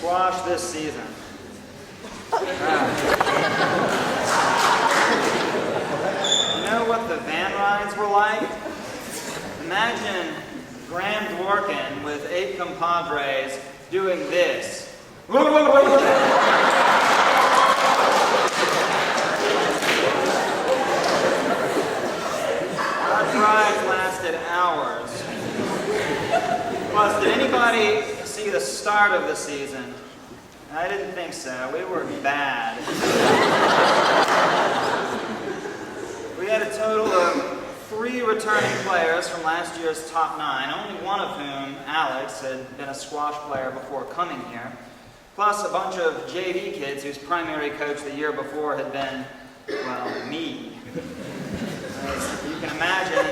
Squash this season. You know what the van rides were like? Imagine Grand Dworkin with 8 compadres doing this. Our rides lasted hours. Plus, did anybody see the start of the season? I didn't think so. We were bad. We had a total of 3 returning players from last year's top 9, only one of whom, Alex, had been a squash player before coming here, plus a bunch of JV kids whose primary coach the year before had been, well, me. As you can imagine,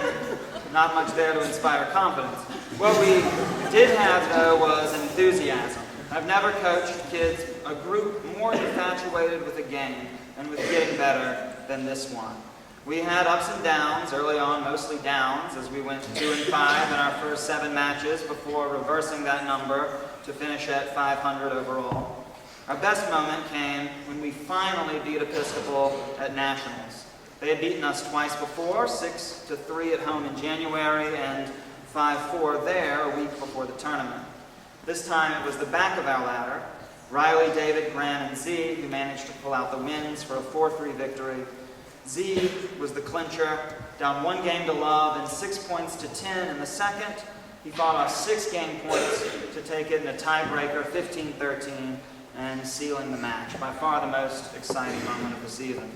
not much there to inspire confidence. What we did have, though, was enthusiasm. I've never coached kids, a group more infatuated with the game and with getting better than this one. We had ups and downs, early on mostly downs, as we went 2-5 in our first 7 matches before reversing that number to finish at 500 overall. Our best moment came when we finally beat Episcopal at Nationals. They had beaten us twice before, 6-3 at home in January and 5-4 there a week before the tournament. This time it was the back of our ladder, Riley, David, Graham, and Z, who managed to pull out the wins for a 4-3 victory. Z was the clincher, down 1 game to love and 6 points to 10 in the second. He fought off 6 game points to take it in a tiebreaker, 15-13, and sealing the match. By far the most exciting moment of the season.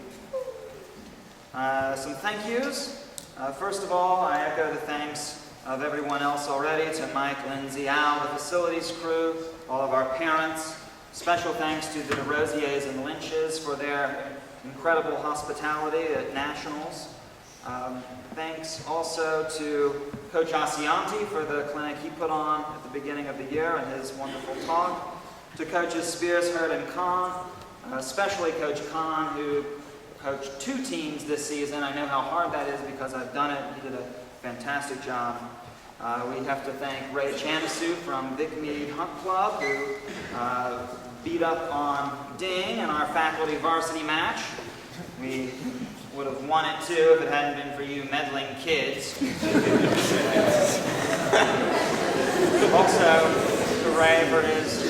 Some thank yous. First of all, I echo the thanks of everyone else already, to Mike, Lindsay, Al, the facilities crew, all of our parents. Special thanks to the DeRosiers and Lynches for their incredible hospitality at Nationals. Thanks also to Coach Asianti for the clinic he put on at the beginning of the year and his wonderful talk. To Coaches Spears, Hurd, and Kahn, especially Coach Kahn, who coached 2 teams this season. I know how hard that is because I've done it. He did a fantastic job. We have to thank Ray Chanisu from Vic Mead Hunt Club, who beat up on Ding in our faculty varsity match. We would have won it too if it hadn't been for you meddling kids. Also, to Ray for his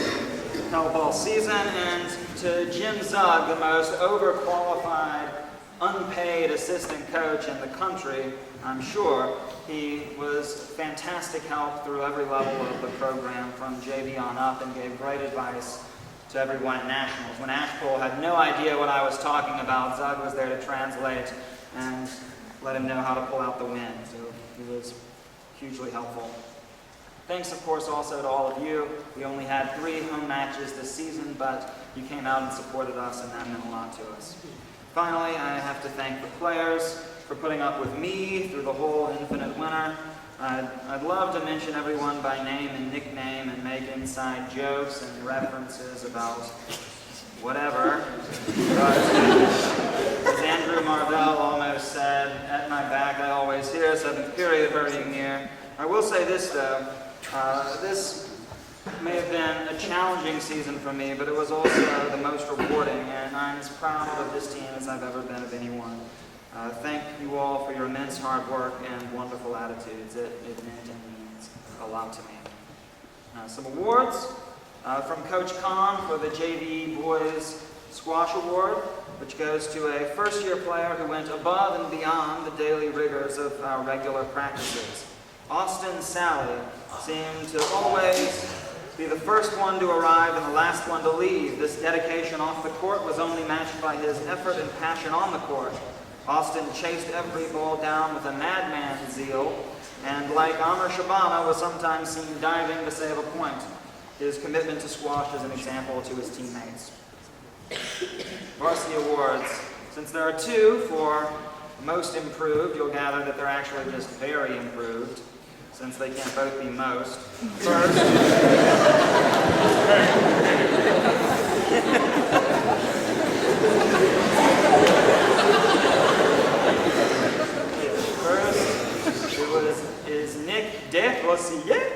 hellball season, and to Jim Zug, the most overqualified, unpaid assistant coach in the country, I'm sure. He was fantastic help through every level of the program from JV on up and gave great advice to everyone at Nationals. When Ashpool had no idea what I was talking about, Zug was there to translate and let him know how to pull out the win. So he was hugely helpful. Thanks, of course, also to all of you. We only had 3 home matches this season, but you came out and supported us, and that meant a lot to us. Finally, I have to thank the players for putting up with me through the whole Infinite Winter. I'd love to mention everyone by name and nickname and make inside jokes and references about whatever. But as Andrew Marvell almost said, at my back I always hear 7th period hurting near. I will say this though, this may have been a challenging season for me, but it was also the most rewarding, and I'm as proud of this team as I've ever been of anyone. Thank you all for your immense hard work and wonderful attitudes. It meant and means a lot to me. Some awards from Coach Kahn for the JV Boys Squash Award, which goes to a first-year player who went above and beyond the daily rigors of our regular practices. Austin Sally seemed to always be the first one to arrive and the last one to leave. This dedication off the court was only matched by his effort and passion on the court. Austin chased every ball down with a madman's zeal, and like Amr Shabana, was sometimes seen diving to save a point. His commitment to squash is an example to his teammates. Varsity awards. Since there are 2 for most improved, you'll gather that they're actually just very improved, since they can't both be most. First, is Nick Desrosiers.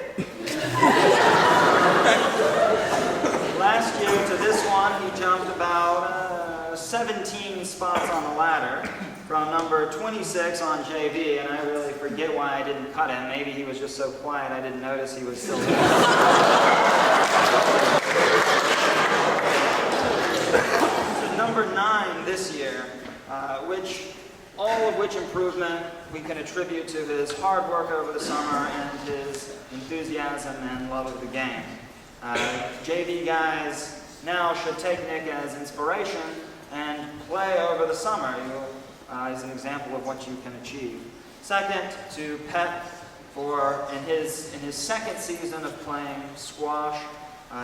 Last 17 spots on the ladder from number 26 on JV, and I really forget why I didn't cut him. Maybe he was just so quiet I didn't notice he was still there. To number 9 this year, all of which improvement we can attribute to his hard work over the summer and his enthusiasm and love of the game. JV guys now should take Nick as inspiration and play over the summer. He's an example of what you can achieve. Second, to Pet in his second season of playing squash.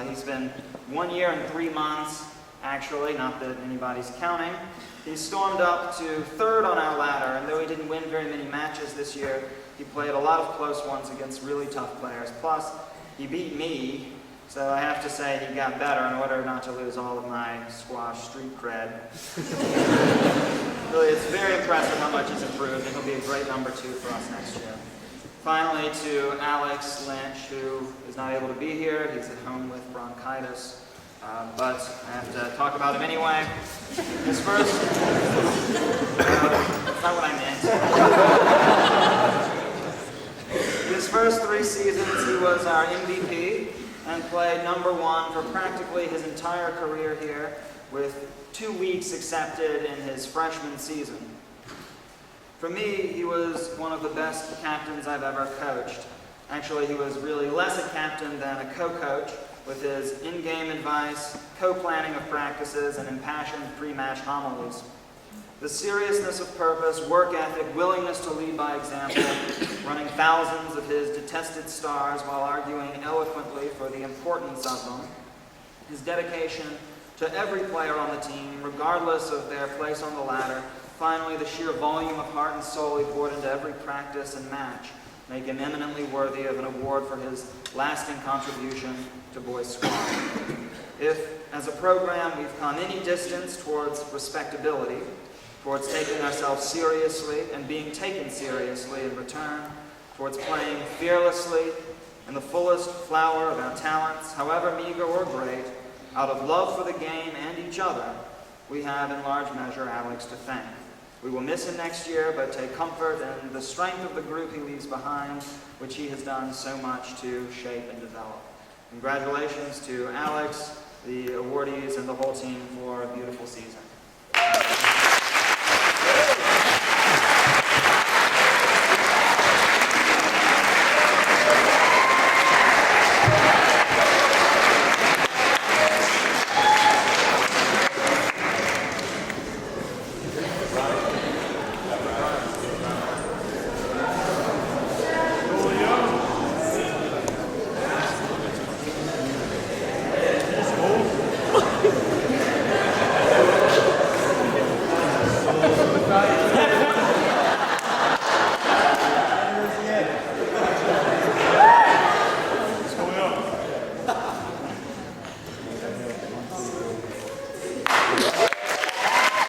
He's been 1 year and 3 months, actually, not that anybody's counting. He stormed up to 3rd on our ladder, and though he didn't win very many matches this year, he played a lot of close ones against really tough players. Plus, he beat me, so I have to say he got better in order not to lose all of my squash street cred. Really, it's very impressive how much he's improved, and he'll be a great number 2 for us next year. Finally, to Alex Lynch, who is not able to be here. He's at home with bronchitis. But I have to talk about him anyway. His first... that's not what I meant. His first 3 seasons, he was our MVP and played number 1 for practically his entire career here, with 2 weeks accepted in his freshman season. For me, he was one of the best captains I've ever coached. Actually, he was really less a captain than a co-coach, with his in-game advice, co-planning of practices, and impassioned pre-match homilies. The seriousness of purpose, work ethic, willingness to lead by example, running thousands of his detested stars while arguing eloquently for the importance of them, his dedication to every player on the team, regardless of their place on the ladder, finally the sheer volume of heart and soul he poured into every practice and match, make him eminently worthy of an award for his lasting contribution to boys squash. If, as a program, we've come any distance towards respectability, towards taking ourselves seriously and being taken seriously in return, towards playing fearlessly in the fullest flower of our talents, however meager or great, out of love for the game and each other, we have in large measure Alex to thank. We will miss him next year, but take comfort in the strength of the group he leaves behind, which he has done so much to shape and develop. Congratulations to Alex, the awardees, and the whole team for a beautiful season.